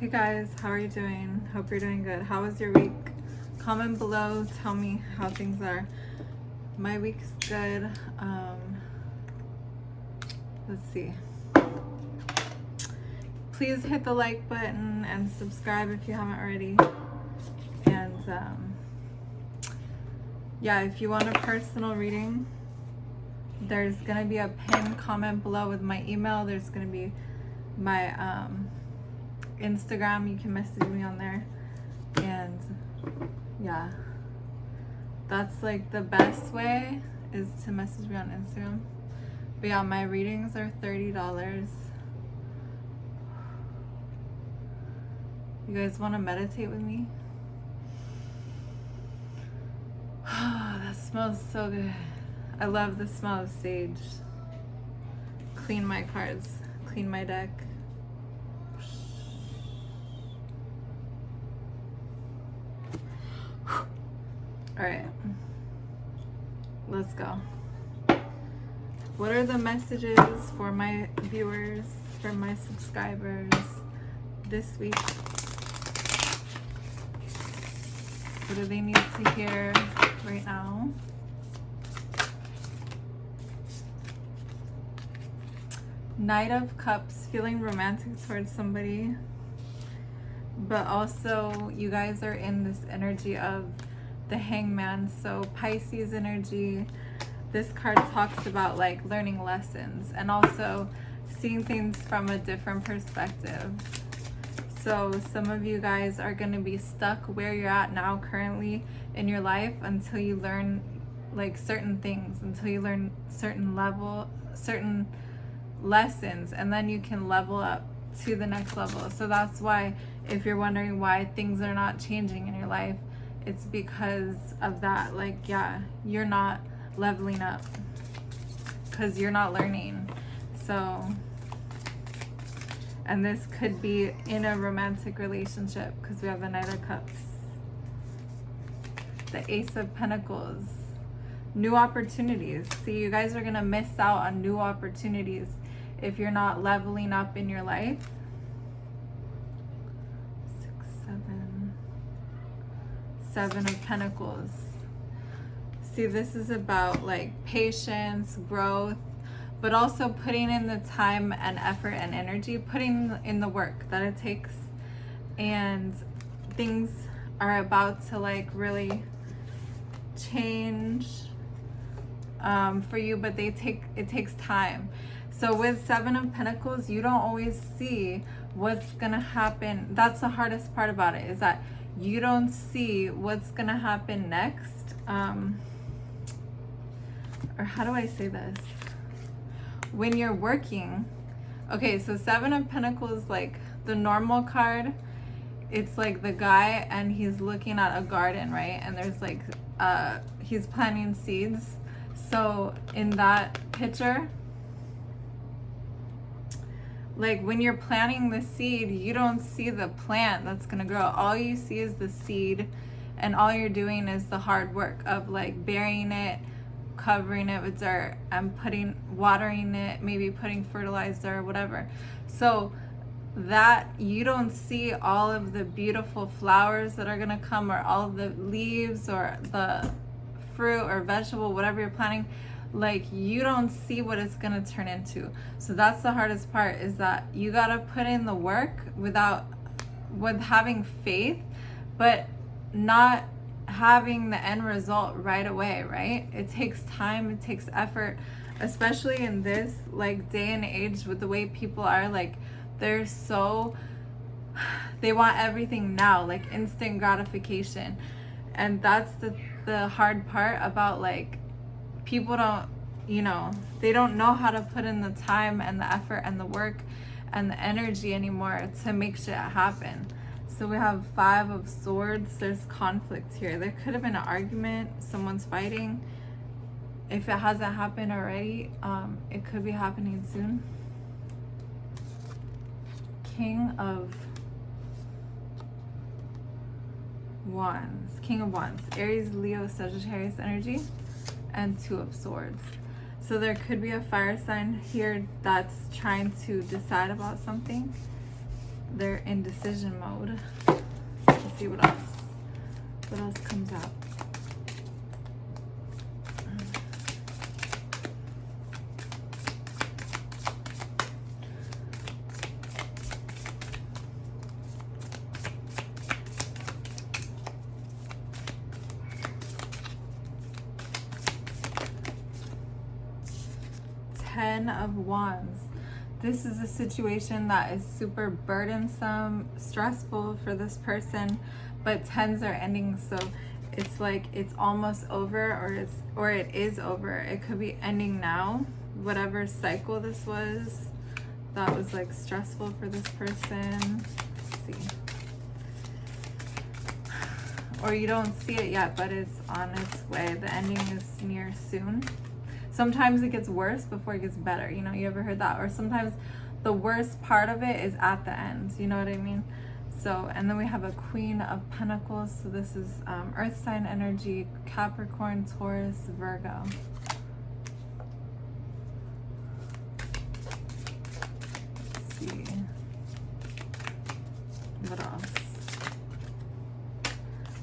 Hey guys, how are you doing? Hope you're doing good. How was your week? Comment below, tell me how things are. My week's good. Let's see. Please hit the like button and subscribe if you haven't already. And yeah, if you want a personal reading, there's gonna be a pinned comment below with my email. There's gonna be my Instagram. You can message me on there. And yeah, that's like the best way, is to message me on Instagram. But yeah, my readings are $30. You guys want to meditate with me? Oh, that smells so good. I love the smell of sage. Clean my cards, clean my deck. All right, let's go. What are the messages for my viewers, for my subscribers this week? What do they need to hear right now? Knight of Cups, feeling romantic towards somebody, but also you guys are in this energy of the Hangman, so Pisces energy. This card talks about like learning lessons and also seeing things from a different perspective. So some of you guys are going to be stuck where you're at now currently in your life until you learn like certain things, until you learn certain lessons, and then you can level up to the next level. So that's why, if you're wondering why things are not changing in your life, it's because of that. Like, yeah, you're not leveling up because you're not learning. So, and this could be in a romantic relationship because we have the Knight of Cups, the Ace of Pentacles, new opportunities. See, you guys are going to miss out on new opportunities if you're not leveling up in your life. 6, 7. 7 of Pentacles. See, this is about like patience, growth, but also putting in the time and effort and energy, putting in the work that it takes. And things are about to like really change for you, but it takes time. So with 7 of Pentacles, you don't always see what's gonna happen. That's the hardest part about it, is that you don't see what's gonna happen next. Or how do I say this? When you're working, okay, so 7 of Pentacles, like the normal card, it's like the guy and he's looking at a garden, right? And there's like, he's planting seeds. So in that picture, like when you're planting the seed, you don't see the plant that's gonna grow. All you see is the seed, and all you're doing is the hard work of like burying it, covering it with dirt, and watering it, maybe putting fertilizer or whatever. So that you don't see all of the beautiful flowers that are gonna come, or all of the leaves, or the fruit or vegetable, whatever you're planting. Like, you don't see what it's gonna turn into. So that's the hardest part, is that you gotta put in the work with having faith, but not having the end result right away, right? It takes time, it takes effort, especially in this like day and age with the way people are. Like, they want everything now, like instant gratification. And that's the hard part about like, people don't, they don't know how to put in the time and the effort and the work and the energy anymore to make shit happen. So we have 5 of Swords. There's conflict here. There could have been an argument, someone's fighting. If it hasn't happened already, it could be happening soon. King of Wands, Aries, Leo, Sagittarius energy, and 2 of Swords. So there could be a fire sign here that's trying to decide about something. they're in decision mode. Let's see what else comes out. 10 of Wands. This is a situation that is super burdensome, stressful for this person, but 10s are ending, so it's like it's almost over, or it is over. It could be ending now. Whatever cycle this was that was like stressful for this person. Let's see. Or you don't see it yet, but it's on its way. The ending is near soon. Sometimes it gets worse before it gets better. You know, you ever heard that? Or sometimes the worst part of it is at the end. You know what I mean? So, and then we have a Queen of Pentacles. So this is Earth sign energy, Capricorn, Taurus, Virgo. Let's see. What else?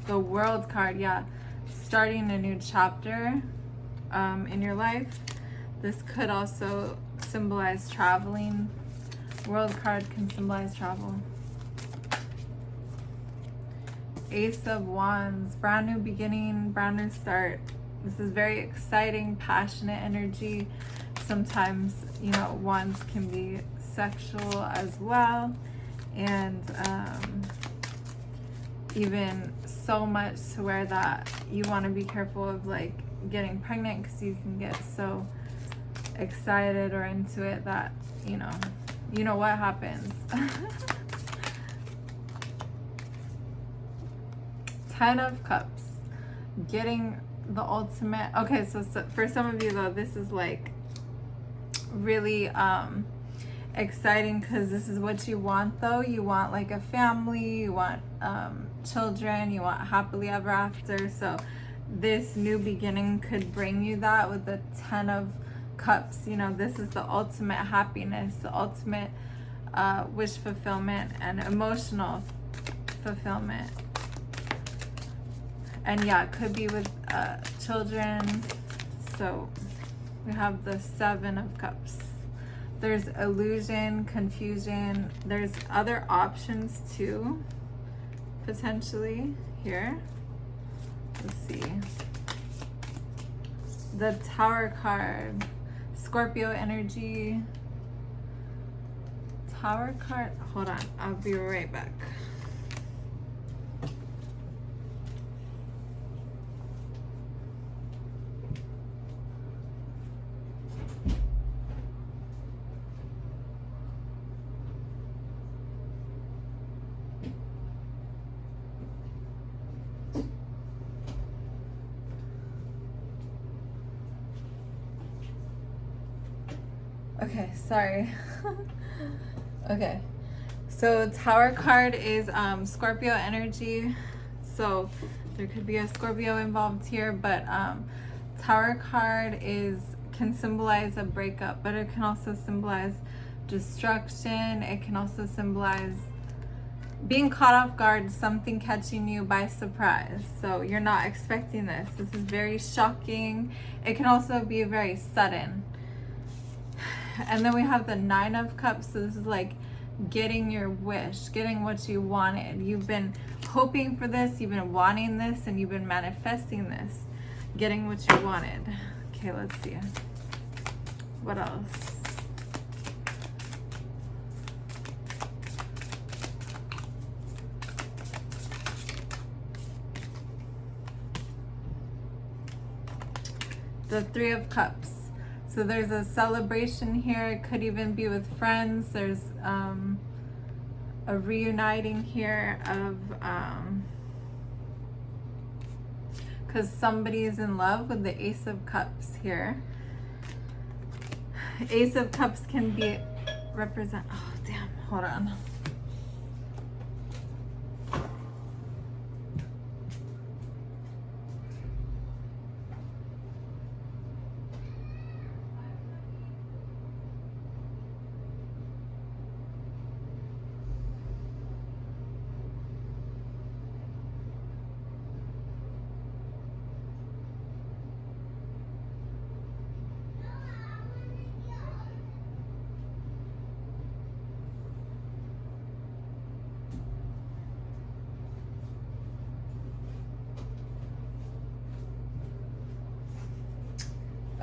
The World card, yeah. Starting a new chapter in your life. This could also symbolize traveling. World card can symbolize travel. Ace of Wands, brand new beginning, brand new start. This is very exciting, passionate energy. Sometimes, you know, wands can be sexual as well. And even so much to where that you want to be careful of like getting pregnant, because you can get so excited or into it that you know what happens. 10 of Cups, getting the ultimate. Okay, so for some of you though, this is like really exciting, because this is what you want though. You want like a family, you want children, you want happily ever after. So this new beginning could bring you that with the 10 of Cups. You know, this is the ultimate happiness, the ultimate wish fulfillment and emotional fulfillment. And yeah, it could be with children. So we have the 7 of Cups. There's illusion, confusion. There's other options too, potentially here. Let's see. The Tower card, Scorpio energy. Tower card, hold on, I'll be right back. Okay, sorry. Okay, so Tower card is Scorpio energy, so there could be a Scorpio involved here, but Tower card can symbolize a breakup, but it can also symbolize destruction. It can also symbolize being caught off guard, something catching you by surprise. So you're not expecting this. This is very shocking. It can also be very sudden. And then we have the 9 of Cups. So this is like getting your wish, getting what you wanted. You've been hoping for this, you've been wanting this, and you've been manifesting this, getting what you wanted. Okay, let's see. What else? The 3 of Cups. So there's a celebration here. It could even be with friends. There's a reuniting here of because somebody is in love with the Ace of Cups here. Ace of Cups can be represent. Oh damn! Hold on.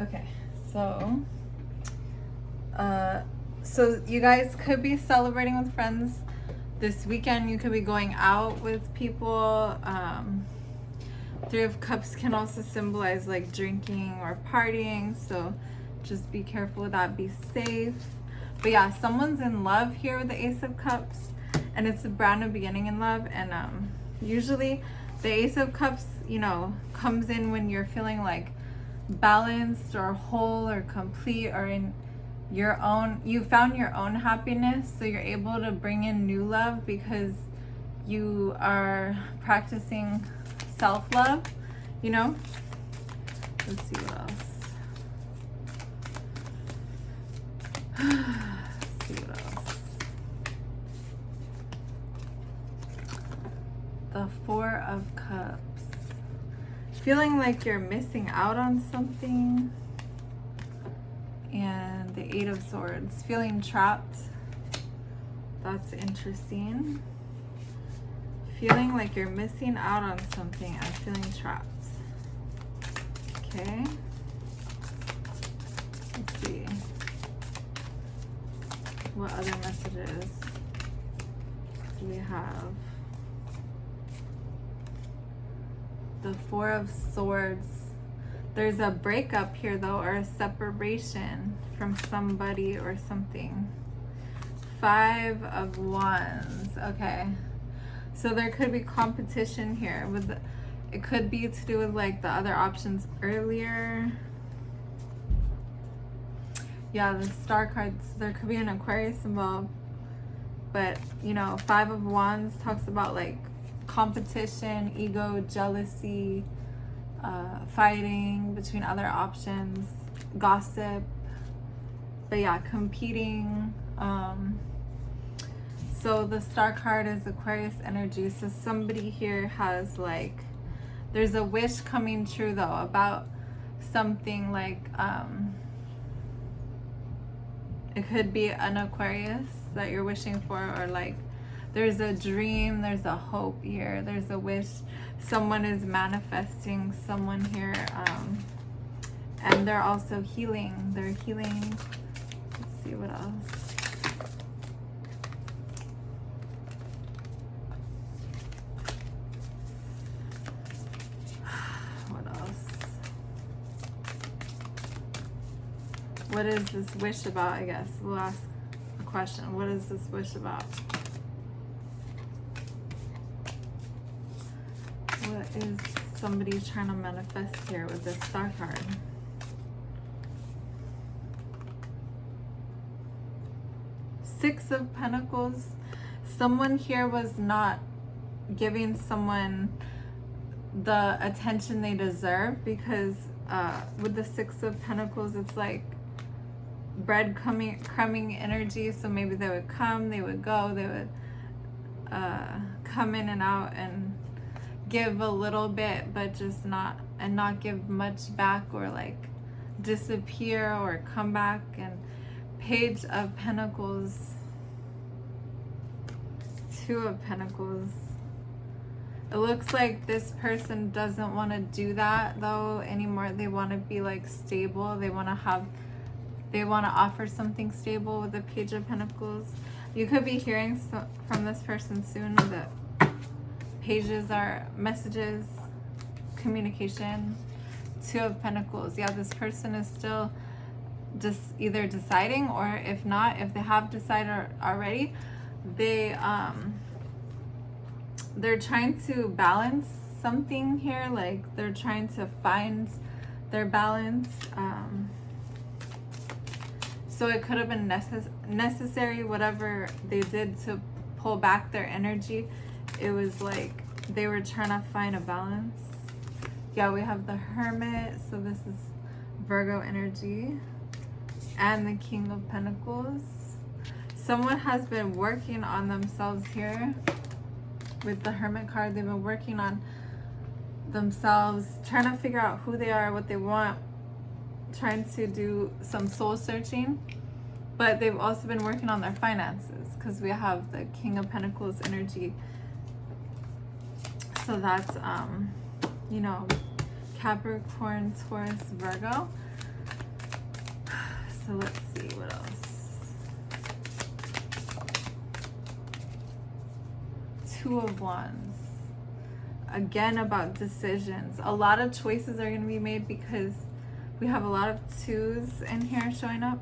Okay, so so you guys could be celebrating with friends this weekend. You could be going out with people. Three of Cups can also symbolize like drinking or partying, so just be careful with that, be safe. But yeah, someone's in love here with the Ace of Cups, and it's a brand new beginning in love. And usually the Ace of Cups, you know, comes in when you're feeling like balanced or whole or complete, or in your own, you found your own happiness, so you're able to bring in new love because you are practicing self-love, you know. Let's see what else. Let's see what else. The Four of Cups. Feeling like you're missing out on something. And the Eight of Swords. Feeling trapped. That's interesting. Feeling like you're missing out on something and feeling trapped. Okay. Let's see. What other messages do we have? The Four of Swords. There's a breakup here though, or a separation from somebody or something. Five of Wands. Okay. So there could be competition here with it could be to do with like the other options earlier. Yeah, the Star cards, there could be an Aquarius involved. But, you know, Five of Wands talks about like competition, ego, jealousy, fighting between other options, gossip. But yeah, competing. So the Star card is Aquarius energy. So somebody here has like, there's a wish coming true though about something like, it could be an Aquarius that you're wishing for, or like there's a dream, there's a hope here, there's a wish. Someone is manifesting someone here, and they're also healing. They're healing. Let's see what else. What is this wish about, I guess? We'll ask a question. What is this wish about? What is somebody trying to manifest here with this Star card? Six of Pentacles. Someone here was not giving someone the attention they deserve, because with the Six of Pentacles, it's like breadcrumbing energy. So maybe they would come, they would go, they would come in and out and give a little bit, but just not give much back, or like disappear or come back. And Page of Pentacles, Two of Pentacles. It looks like this person doesn't want to do that though anymore. They want to be like stable. They want to offer something stable with the Page of Pentacles. You could be hearing from this person soon. The pages are messages, communication. Two of Pentacles. Yeah, this person is still just either deciding, or if not, if they have decided already, they're trying to balance something here. Like they're trying to find their balance. So it could have been necessary, whatever they did to pull back their energy. It was like they were trying to find a balance. Yeah, we have the Hermit. So this is Virgo energy. And the King of Pentacles. Someone has been working on themselves here. With the Hermit card, they've been working on themselves, trying to figure out who they are, what they want, trying to do some soul searching. But they've also been working on their finances, because we have the King of Pentacles energy. So that's, you know, Capricorn, Taurus, Virgo. So let's see what else. Two of Wands. Again, about decisions. A lot of choices are going to be made because we have a lot of twos in here showing up.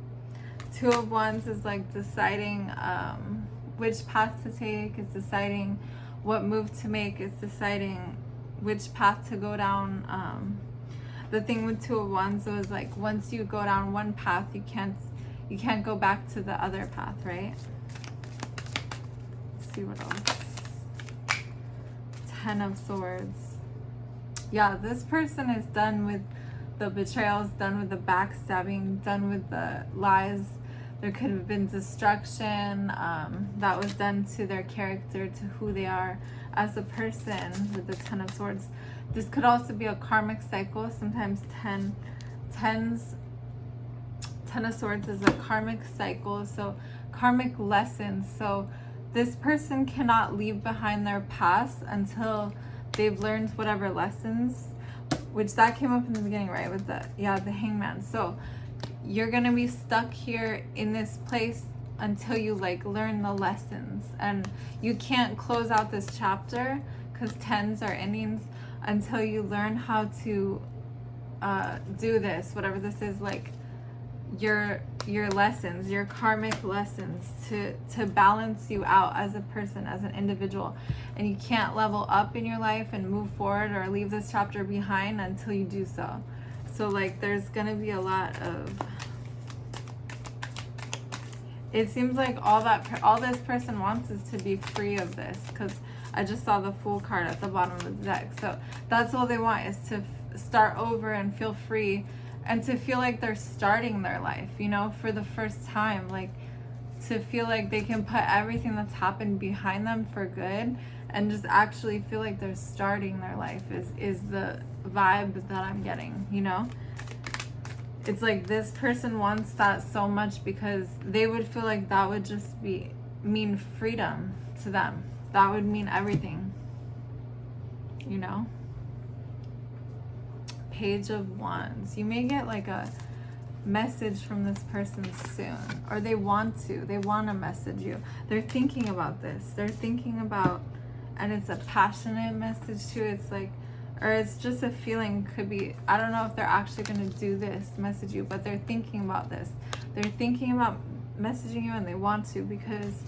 Two of Wands is like deciding which path to take. It's deciding what move to make. It's deciding which path to go down. The thing with Two of Wands is like once you go down one path, you can't go back to the other path, right? Let's see what else. Ten of Swords. Yeah, this person is done with the betrayals, done with the backstabbing, done with the lies. There could have been destruction that was done to their character, to who they are as a person with the Ten of Swords. This could also be a karmic cycle. Sometimes Ten of Swords is a karmic cycle, so karmic lessons. So this person cannot leave behind their past until they've learned whatever lessons, which that came up in the beginning, right? With the Hangman. So you're going to be stuck here in this place until you like learn the lessons, and you can't close out this chapter because tens are endings until you learn how to do this, whatever this is, like your lessons, your karmic lessons to balance you out as a person, as an individual. And you can't level up in your life and move forward or leave this chapter behind until you do so. So like there's gonna be a lot of, it seems like all this person wants is to be free of this, because I just saw the Fool card at the bottom of the deck. So that's all they want, is to start over and feel free, and to feel like they're starting their life, you know, for the first time. Like to feel like they can put everything that's happened behind them for good and just actually feel like they're starting their life is the vibe that I'm getting, you know? It's like this person wants that so much because they would feel like that would just mean freedom to them. That would mean everything, you know? Page of Wands. You may get like a message from this person soon, or they want to message you. They're thinking about this. They're thinking about, and it's a passionate message too. It's like, or it's just a feeling, could be, I don't know if they're actually going to do this, message you, but they're thinking about this. They're thinking about messaging you, and they want to because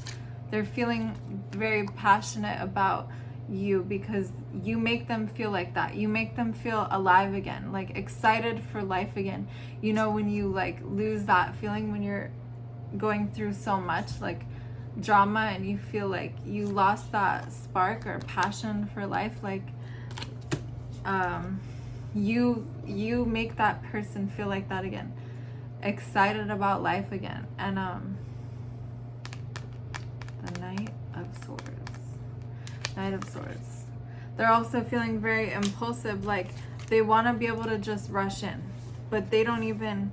they're feeling very passionate about you, because you make them feel like that. You make them feel alive again, like excited for life again. You know, when you like lose that feeling when you're going through so much like drama and you feel like you lost that spark or passion for life, like you make that person feel like that again, excited about life again. And the Knight of Swords. Knight of Swords. They're also feeling very impulsive, like they want to be able to just rush in, but they don't even,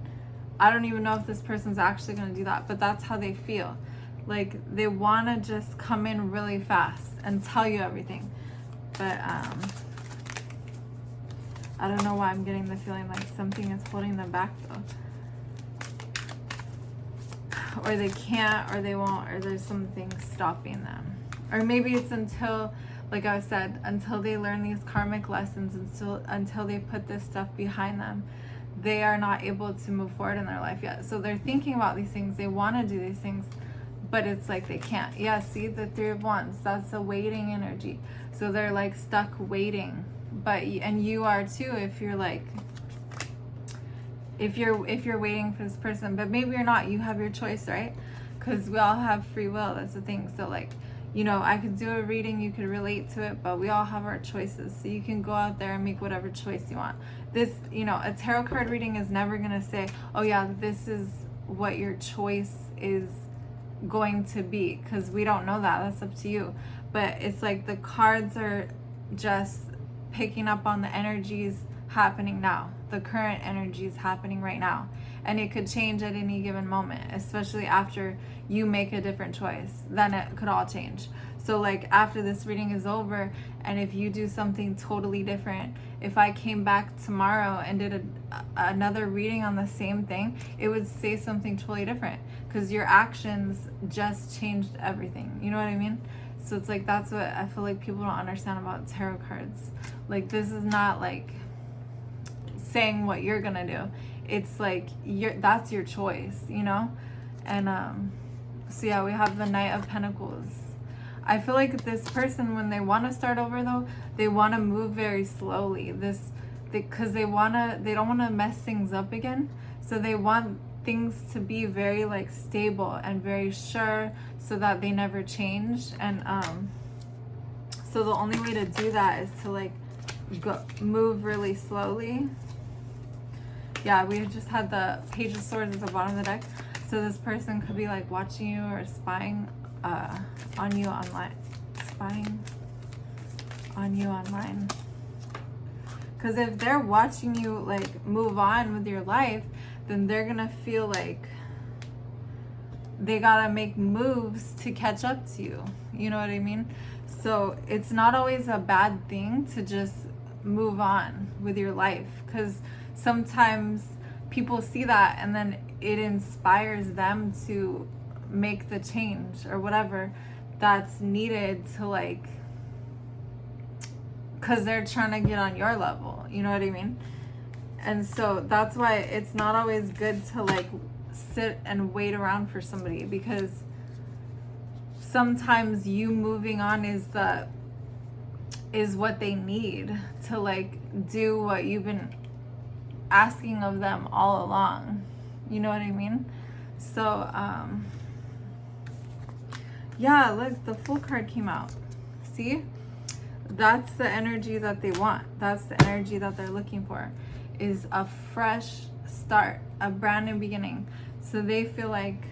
I don't even know if this person's actually going to do that, but that's how they feel. Like they want to just come in really fast and tell you everything. But I don't know why I'm getting the feeling like something is holding them back though. Or they can't, or they won't, or there's something stopping them. Or maybe it's until, like I said, until they learn these karmic lessons, until they put this stuff behind them, they are not able to move forward in their life yet. So they're thinking about these things, they want to do these things, but it's like they can't. Yeah, see the Three of Wands, that's a waiting energy. So they're like stuck waiting. But, and you are too, if you're like, if you're waiting for this person, but maybe you're not, you have your choice, right? Because we all have free will, that's the thing. So like, you know, I could do a reading, you could relate to it, but we all have our choices. So you can go out there and make whatever choice you want. This, you know, a tarot card reading is never going to say, oh yeah, this is what your choice is going to be, because we don't know that. That's up to you. But it's like the cards are just picking up on the energies happening now, the current energies happening right now, and it could change at any given moment, especially after you make a different choice. Then it could all change. So like after this reading is over, and if you do something totally different, if I came back tomorrow and did another reading on the same thing, it would say something totally different, because your actions just changed everything. You know what I mean? So it's like, that's what I feel like people don't understand about tarot cards. Like, this is not like saying what you're gonna do. It's like, that's your choice, you know? And so yeah, we have the Knight of Pentacles. I feel like this person, when they want to start over though, they want to move very slowly. Because they don't want to mess things up again. So they want things to be very like stable and very sure, so that they never change. And so the only way to do that is to like move really slowly. Yeah, we just had the Page of Swords at the bottom of the deck. So this person could be like watching you or spying on you online. Spying on you online. Because if they're watching you like move on with your life, then they're gonna feel like they gotta make moves to catch up to you. You know what I mean? So it's not always a bad thing to just move on with your life, because sometimes people see that and then it inspires them to make the change or whatever that's needed to like, because they're trying to get on your level. You know what I mean? And so that's why it's not always good to like sit and wait around for somebody, because sometimes you moving on is what they need to like do what you've been asking of them all along. You know what I mean? So yeah, look, the Fool card came out. See? That's the energy that they want. That's the energy that they're looking for, is a fresh start, a brand new beginning. So they feel like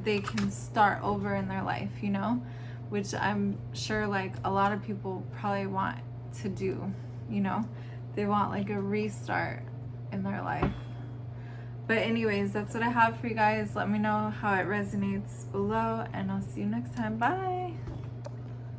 they can start over in their life, you know, which I'm sure like a lot of people probably want to do, you know. They want like a restart in their life. But anyways, that's what I have for you guys. Let me know how it resonates below, and I'll see you next time. Bye.